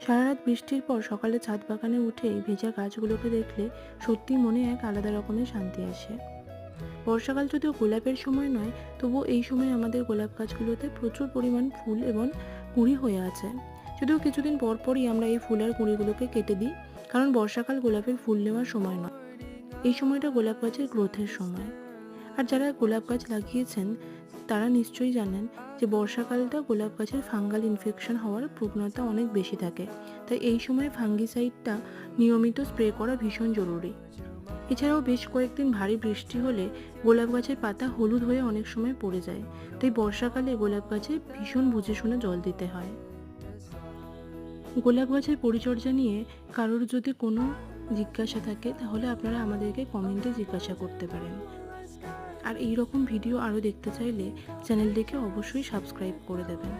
সারা রাত বৃষ্টির পর সকালে ছাদ বাগানে উঠে এই ভেজা গাছগুলোকে দেখলে সত্যি মনে এক আলাদা রকমের শান্তি আসে। বর্ষাকাল যদিও গোলাপের সময় নয়, তবুও এই সময় আমাদের গোলাপ গাছগুলোতে প্রচুর পরিমাণ ফুল এবং কুঁড়ি হয়ে আছে। যদিও কিছুদিন পর পরই আমরা এই ফুল আর কুঁড়িগুলোকে কেটে দিই, কারণ বর্ষাকাল গোলাপের ফুল নেওয়ার সময় নয়। এই সময়টা গোলাপ গাছের গ্রোথের সময়। আর যারা গোলাপ গাছ লাগিয়েছেন তারা নিশ্চয়ই জানেন যে বর্ষাকালটা গোলাপ গাছের ফাঙ্গাল ইনফেকশন হওয়ার প্রবণতা অনেক বেশি থাকে। তাই এই সময় ফাঙ্গিসাইডটা নিয়মিত স্প্রে করা ভীষণ জরুরি। এছাড়াও বেশ কয়েকদিন ভারী বৃষ্টি হলে গোলাপ গাছের পাতা হলুদ হয়ে অনেক সময় পড়ে যায়। তাই বর্ষাকালে গোলাপ গাছে ভীষণ বুঝে শুনে জল দিতে হয়। গোলাপ গাছের পরিচর্যা নিয়ে কারোর যদি কোনো জিজ্ঞাসা থাকে তাহলে আপনারা আমাদেরকে কমেন্টে জিজ্ঞাসা করতে পারেন। আর এই রকম ভিডিও আরও দেখতে চাইলে চ্যানেলটিকে অবশ্যই সাবস্ক্রাইব করে দেবেন।